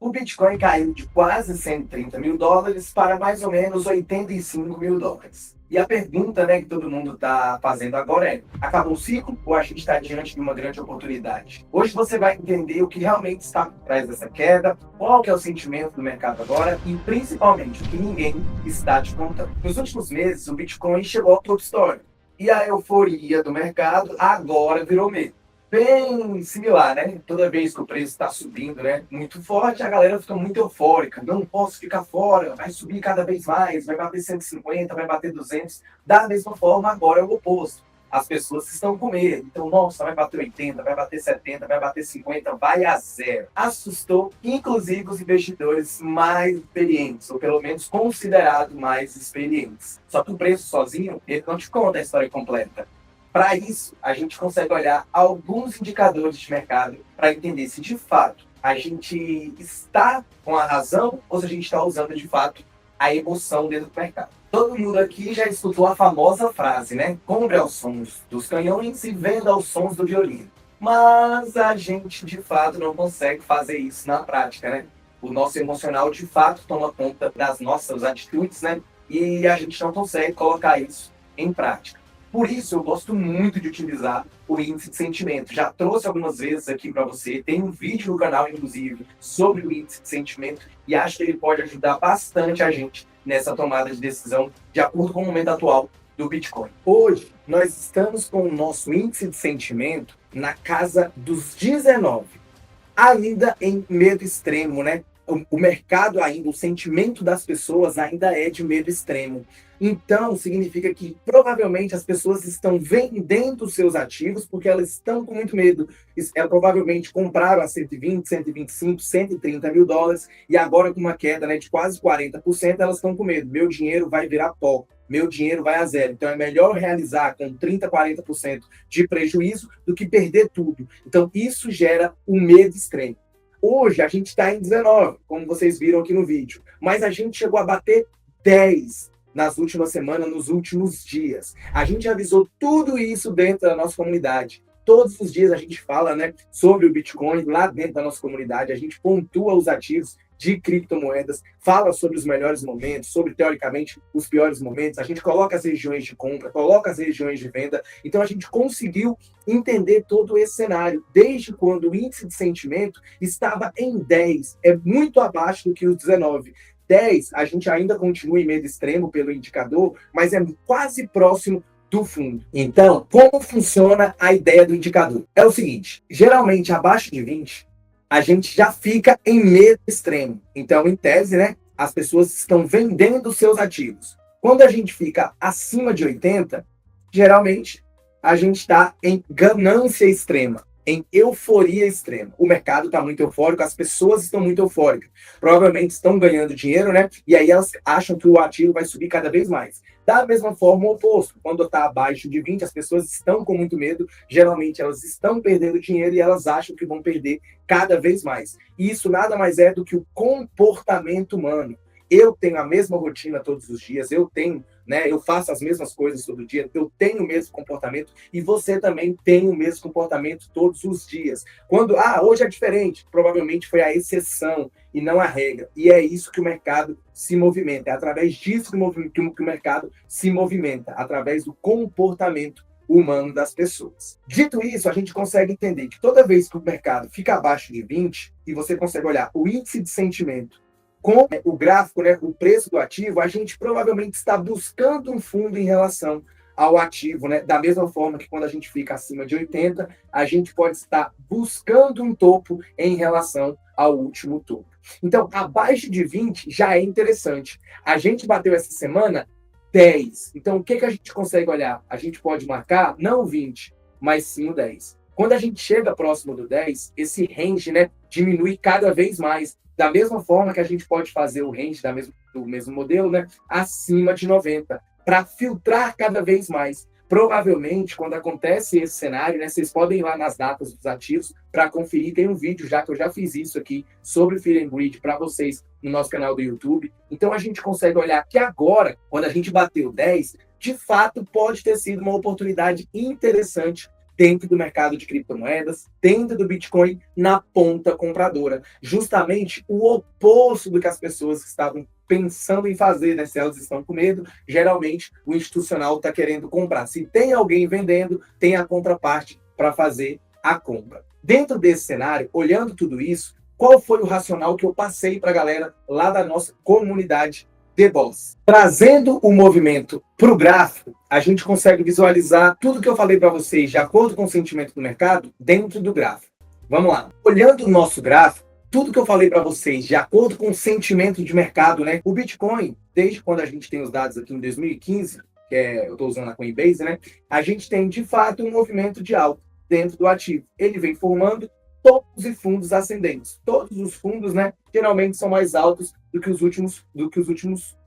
O Bitcoin caiu de quase 130 mil dólares para mais ou menos 85 mil dólares. E a pergunta, que todo mundo está fazendo agora é: acabou o ciclo ou a gente está diante de uma grande oportunidade? Hoje você vai entender o que realmente está por trás dessa queda, qual que é o sentimento do mercado agora e principalmente o que ninguém está te contando. Nos últimos meses, o Bitcoin chegou ao topo histórico e a euforia do mercado agora virou medo. Bem similar, né? Toda vez que o preço está subindo, muito forte, a galera fica muito eufórica. Não posso ficar fora, vai subir cada vez mais, vai bater 150, vai bater 200. Da mesma forma, agora é o oposto. As pessoas estão com medo. Então, nossa, vai bater 80, vai bater 70, vai bater 50, vai a zero. Assustou, inclusive, os investidores mais experientes, ou pelo menos considerados mais experientes. Só que o preço sozinho, ele não te conta a história completa. Para isso, a gente consegue olhar alguns indicadores de mercado para entender se de fato a gente está com a razão ou se a gente está usando de fato a emoção dentro do mercado. Todo mundo aqui já escutou a famosa frase, Compre aos sons dos canhões e venda aos sons do violino. Mas a gente de fato não consegue fazer isso na prática, O nosso emocional de fato toma conta das nossas atitudes, E a gente não consegue colocar isso em prática. Por isso, eu gosto muito de utilizar o índice de sentimento. Já trouxe algumas vezes aqui para você, tem um vídeo no canal, inclusive, sobre o índice de sentimento e acho que ele pode ajudar bastante a gente nessa tomada de decisão de acordo com o momento atual do Bitcoin. Hoje, nós estamos com o nosso índice de sentimento na casa dos 19, ainda em medo extremo, O mercado ainda, o sentimento das pessoas ainda é de medo extremo. Então, significa que provavelmente as pessoas estão vendendo os seus ativos porque elas estão com muito medo. Elas provavelmente compraram a 120, 125, 130 mil dólares e agora com uma queda de quase 40%, elas estão com medo. Meu dinheiro vai virar pó, meu dinheiro vai a zero. Então, é melhor realizar com 30, 40% de prejuízo do que perder tudo. Então, isso gera um medo extremo. Hoje, a gente está em 19, como vocês viram aqui no vídeo, mas a gente chegou a bater 10 nas últimas semanas, nos últimos dias. A gente avisou tudo isso dentro da nossa comunidade. Todos os dias a gente fala sobre o Bitcoin lá dentro da nossa comunidade, a gente pontua os ativos de criptomoedas, fala sobre os melhores momentos, sobre, teoricamente, os piores momentos, a gente coloca as regiões de compra, coloca as regiões de venda, então a gente conseguiu entender todo esse cenário, desde quando o índice de sentimento estava em 10, é muito abaixo do que os 19. 10, a gente ainda continua em medo extremo pelo indicador, mas é quase próximo do fundo. Então, como funciona a ideia do indicador? É o seguinte, geralmente abaixo de 20, a gente já fica em medo extremo. Então, em tese, as pessoas estão vendendo seus ativos. Quando a gente fica acima de 80, geralmente a gente está em ganância extrema, em euforia extrema. O mercado está muito eufórico, as pessoas estão muito eufóricas. Provavelmente estão ganhando dinheiro, E aí elas acham que o ativo vai subir cada vez mais. Da mesma forma, o oposto. Quando está abaixo de 20, as pessoas estão com muito medo, geralmente elas estão perdendo dinheiro e elas acham que vão perder cada vez mais. E isso nada mais é do que o comportamento humano. Eu tenho a mesma rotina todos os dias, eu faço as mesmas coisas todo dia, eu tenho o mesmo comportamento e você também tem o mesmo comportamento todos os dias. Quando, hoje é diferente, provavelmente foi a exceção e não a regra. E é isso que o mercado se movimenta, é através disso que o mercado se movimenta, através do comportamento humano das pessoas. Dito isso, a gente consegue entender que toda vez que o mercado fica abaixo de 20 e você consegue olhar o índice de sentimento com o gráfico, o preço do ativo, a gente provavelmente está buscando um fundo em relação ao ativo, da mesma forma que quando a gente fica acima de 80, a gente pode estar buscando um topo em relação ao último topo. Então, abaixo de 20 já é interessante. A gente bateu essa semana 10. Então, o que a gente consegue olhar? A gente pode marcar não 20, mas sim o 10. Quando a gente chega próximo do 10, esse range diminui cada vez mais. Da mesma forma que a gente pode fazer o range do mesmo modelo acima de 90, para filtrar cada vez mais. Provavelmente, quando acontece esse cenário, vocês podem ir lá nas datas dos ativos para conferir. Tem um vídeo já que eu já fiz isso aqui sobre Fear and Greed para vocês no nosso canal do YouTube. Então, a gente consegue olhar que agora, quando a gente bateu 10, de fato, pode ter sido uma oportunidade interessante dentro do mercado de criptomoedas, dentro do Bitcoin, na ponta compradora. Justamente o oposto do que as pessoas estavam pensando em fazer, né? Se elas estão com medo, geralmente o institucional está querendo comprar. Se tem alguém vendendo, tem a contraparte para fazer a compra. Dentro desse cenário, olhando tudo isso, qual foi o racional que eu passei para a galera lá da nossa comunidade de Boss? Trazendo o movimento para o gráfico, a gente consegue visualizar tudo que eu falei para vocês de acordo com o sentimento do mercado dentro do gráfico. Vamos lá. Olhando o nosso gráfico, tudo que eu falei para vocês de acordo com o sentimento de mercado, né? O Bitcoin, desde quando a gente tem os dados aqui em 2015, eu estou usando a Coinbase, né? A gente tem, de fato, um movimento de alta dentro do ativo. Ele vem formando topos e fundos ascendentes. Todos os fundos, né, geralmente são mais altos do que os últimos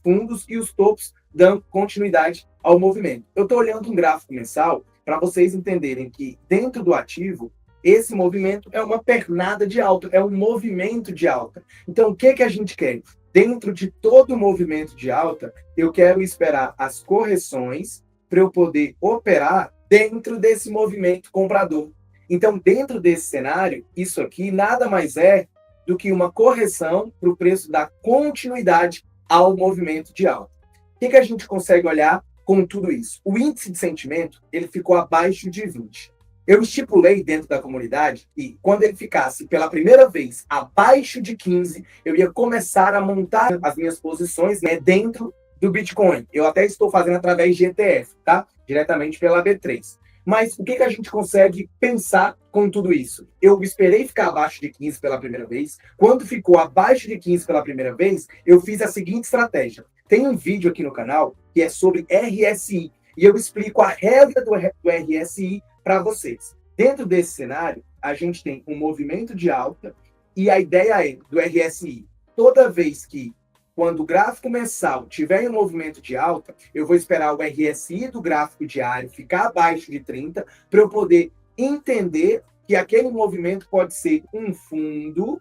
fundos, e os topos dão continuidade ao movimento. Eu estou olhando um gráfico mensal para vocês entenderem que dentro do ativo, esse movimento é uma pernada de alta, é um movimento de alta. Então, o que a gente quer? Dentro de todo o movimento de alta, eu quero esperar as correções para eu poder operar dentro desse movimento comprador. Então, dentro desse cenário, isso aqui nada mais é do que uma correção para o preço dar continuidade ao movimento de alta. O que a gente consegue olhar com tudo isso? O índice de sentimento, ele ficou abaixo de 20. Eu estipulei dentro da comunidade que quando ele ficasse pela primeira vez abaixo de 15, eu ia começar a montar as minhas posições, né, dentro do Bitcoin. Eu até estou fazendo através de ETF, tá? Diretamente pela B3. Mas o que a gente consegue pensar com tudo isso? Eu esperei ficar abaixo de 15 pela primeira vez. Quando ficou abaixo de 15 pela primeira vez, eu fiz a seguinte estratégia. Tem um vídeo aqui no canal que é sobre RSI. E eu explico a regra do RSI para vocês. Dentro desse cenário, a gente tem um movimento de alta e a ideia é do RSI. Toda vez que, quando o gráfico mensal tiver em um movimento de alta, eu vou esperar o RSI do gráfico diário ficar abaixo de 30 para eu poder entender que aquele movimento pode ser um fundo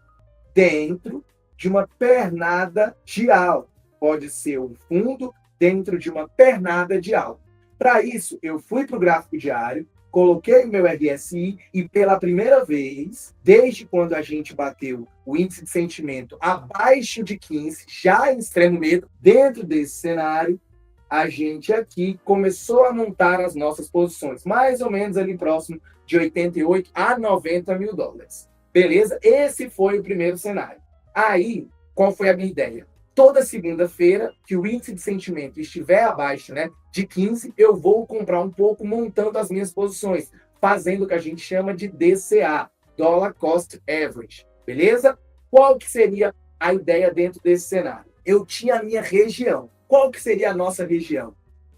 dentro de uma pernada de alta. Pode ser um fundo dentro de uma pernada de alta. Para isso, eu fui para o gráfico diário, coloquei o meu RSI e pela primeira vez, desde quando a gente bateu o índice de sentimento abaixo de 15, já em extremo medo, dentro desse cenário, a gente aqui começou a montar as nossas posições, mais ou menos ali próximo de 88 a 90 mil dólares. Beleza? Esse foi o primeiro cenário. Aí, qual foi a minha ideia? Toda segunda-feira, que o índice de sentimento estiver abaixo, né, de 15, eu vou comprar um pouco montando as minhas posições, fazendo o que a gente chama de DCA, Dollar Cost Average, beleza? Qual que seria a ideia dentro desse cenário? Eu tinha a minha região. Qual que seria a nossa região?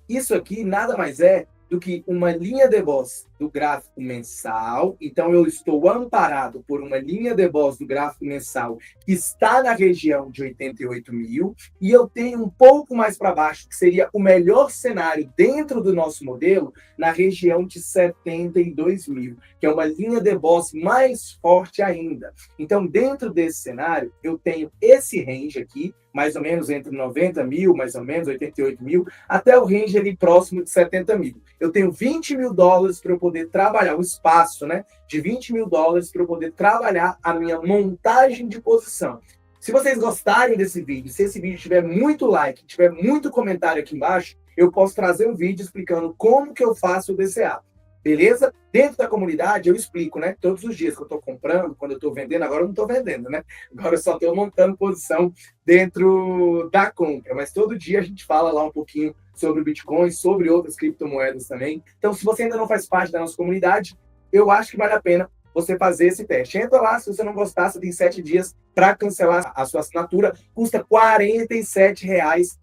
Isso aqui nada mais é do que uma linha de Boss do gráfico mensal. Então, eu estou amparado por uma linha de Boss do gráfico mensal que está na região de 88 mil, e eu tenho um pouco mais para baixo, que seria o melhor cenário dentro do nosso modelo, na região de 72 mil, que é uma linha de Boss mais forte ainda. Então, dentro desse cenário, eu tenho esse range aqui, mais ou menos entre 90 mil, mais ou menos 88 mil, até o range ali próximo de 70 mil. Eu tenho 20 mil dólares para eu poder trabalhar, o espaço, né, de 20 mil dólares para eu poder trabalhar a minha montagem de posição. Se vocês gostarem desse vídeo, se esse vídeo tiver muito like, tiver muito comentário aqui embaixo, eu posso trazer um vídeo explicando como que eu faço o DCA. Beleza? Dentro da comunidade eu explico, né? Todos os dias que eu estou comprando, quando eu estou vendendo, agora eu não estou vendendo, né? Agora eu só estou montando posição dentro da compra. Mas todo dia a gente fala lá um pouquinho sobre o Bitcoin, sobre outras criptomoedas também. Então, se você ainda não faz parte da nossa comunidade, eu acho que vale a pena você fazer esse teste. Entra lá, se você não gostar, você tem 7 dias para cancelar a sua assinatura. Custa R$ 47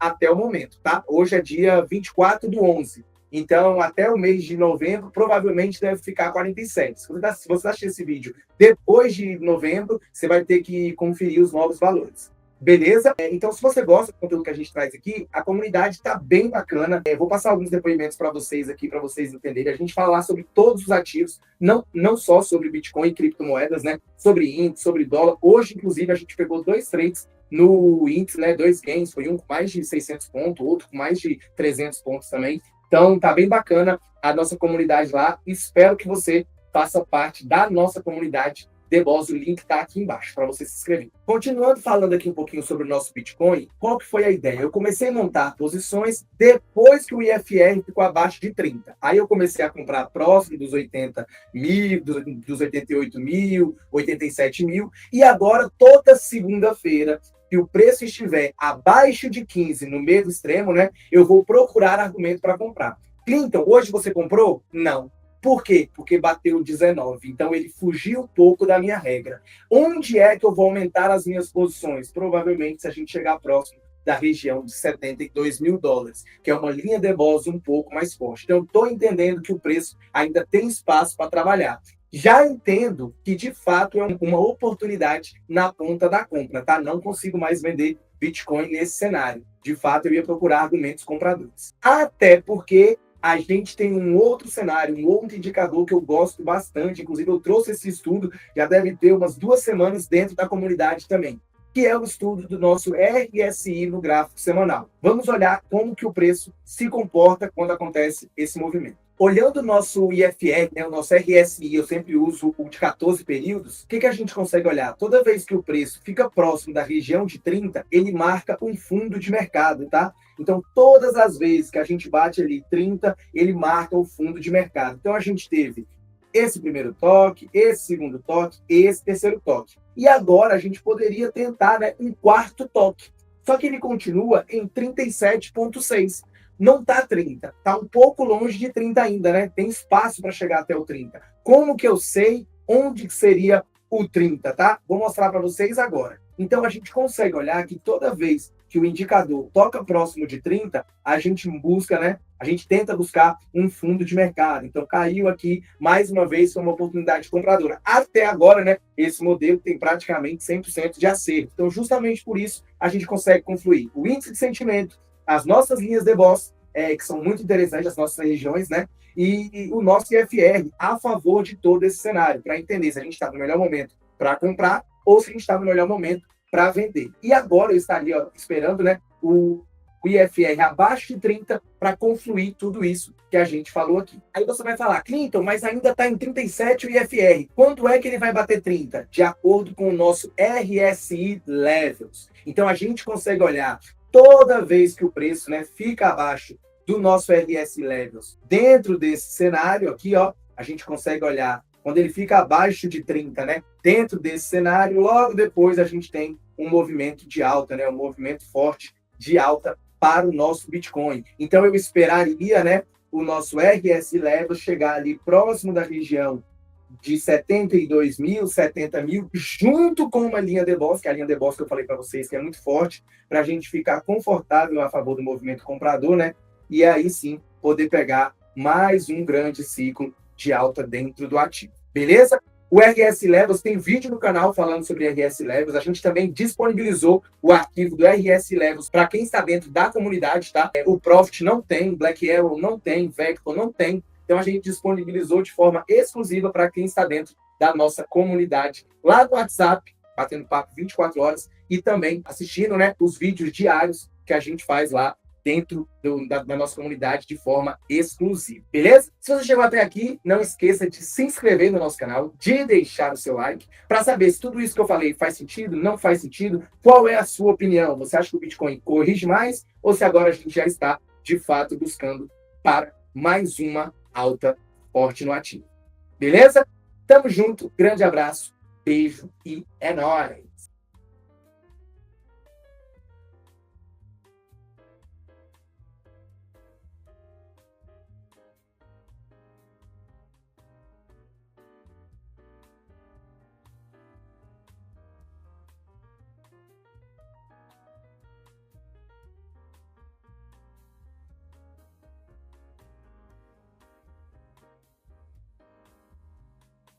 até o momento, tá? Hoje é dia 24/11. Então, até o mês de novembro, provavelmente deve ficar 47. Se você assistir esse vídeo depois de novembro, você vai ter que conferir os novos valores. Beleza? Então, se você gosta do conteúdo que a gente traz aqui, a comunidade está bem bacana. Vou passar alguns depoimentos para vocês aqui, para vocês entenderem. A gente fala sobre todos os ativos, não só sobre Bitcoin e criptomoedas, né? Sobre índice, sobre dólar. Hoje, inclusive, a gente pegou 2 trades no índice, né? 2 gains. Foi um com mais de 600 pontos, outro com mais de 300 pontos também. Então, tá bem bacana a nossa comunidade lá. Espero que você faça parte da nossa comunidade The Boss. O link está aqui embaixo para você se inscrever. Continuando falando aqui um pouquinho sobre o nosso Bitcoin, qual que foi a ideia? Eu comecei a montar posições depois que o IFR ficou abaixo de 30. Aí eu comecei a comprar próximo dos 80 mil, dos 88 mil, 87 mil. E agora, toda segunda-feira, que o preço estiver abaixo de 15, no meio do extremo, né, eu vou procurar argumento para comprar. Clinton, hoje você comprou? Não. Por quê? Porque bateu 19. Então, ele fugiu um pouco da minha regra. Onde é que eu vou aumentar as minhas posições? Provavelmente, se a gente chegar próximo da região de 72 mil dólares, que é uma linha de bolsa um pouco mais forte. Então, estou entendendo que o preço ainda tem espaço para trabalhar. Já entendo que, de fato, é uma oportunidade na ponta da compra, tá? Não consigo mais vender Bitcoin nesse cenário. De fato, eu ia procurar argumentos compradores. Até porque a gente tem um outro cenário, um outro indicador que eu gosto bastante. Inclusive, eu trouxe esse estudo, já deve ter umas 2 semanas dentro da comunidade também, que é o estudo do nosso RSI no gráfico semanal. Vamos olhar como que o preço se comporta quando acontece esse movimento. Olhando o nosso IFR, né, o nosso RSI, eu sempre uso o de 14 períodos, o que a gente consegue olhar? Toda vez que o preço fica próximo da região de 30, ele marca um fundo de mercado, tá? Então, todas as vezes que a gente bate ali 30, ele marca o fundo de mercado. Então, a gente teve esse primeiro toque, esse segundo toque, esse terceiro toque. E agora a gente poderia tentar, né, um quarto toque. Só que ele continua em 37,6. Não está 30, está um pouco longe de 30 ainda, né? Tem espaço para chegar até o 30. Como que eu sei onde seria o 30, tá? Vou mostrar para vocês agora. Então, a gente consegue olhar que toda vez que o indicador toca próximo de 30, a gente busca, né? A gente tenta buscar um fundo de mercado. Então, caiu aqui, mais uma vez, foi uma oportunidade compradora. Até agora, né? Esse modelo tem praticamente 100% de acerto. Então, justamente por isso, a gente consegue confluir o índice de sentimento, as nossas linhas de boss, que são muito interessantes, as nossas regiões, né? E o nosso IFR a favor de todo esse cenário, para entender se a gente está no melhor momento para comprar ou se a gente está no melhor momento para vender. E agora eu estaria, ó, esperando, né, o IFR abaixo de 30 para confluir tudo isso que a gente falou aqui. Aí você vai falar, Clinton, mas ainda está em 37 o IFR. Quando é que ele vai bater 30? De acordo com o nosso RSI Levels. Então a gente consegue olhar toda vez que o preço, né, fica abaixo do nosso RSI Levels. Dentro desse cenário aqui, ó, a gente consegue olhar quando ele fica abaixo de 30, né? Dentro desse cenário, logo depois a gente tem um movimento de alta, né? Um movimento forte de alta para o nosso Bitcoin. Então eu esperaria, né, o nosso RSI Level chegar ali próximo da região de 72 mil, 70 mil, junto com uma linha de boss, que é a linha de boss que eu falei para vocês, que é muito forte, para a gente ficar confortável a favor do movimento comprador, né? E aí sim poder pegar mais um grande ciclo de alta dentro do ativo. Beleza? O RS Levels tem vídeo no canal falando sobre RS Levels. A gente também disponibilizou o arquivo do RS Levels para quem está dentro da comunidade, tá? O Profit não tem, Black Arrow não tem, Vector não tem. Então a gente disponibilizou de forma exclusiva para quem está dentro da nossa comunidade lá no WhatsApp, batendo papo 24 horas e também assistindo, né, os vídeos diários que a gente faz lá dentro da nossa comunidade de forma exclusiva, beleza? Se você chegou até aqui, não esqueça de se inscrever no nosso canal, de deixar o seu like, para saber se tudo isso que eu falei faz sentido, não faz sentido, qual é a sua opinião? Você acha que o Bitcoin corrige mais ou se agora a gente já está, de fato, buscando para mais uma alta forte no ativo? Beleza? Tamo junto, grande abraço, beijo e é nóis!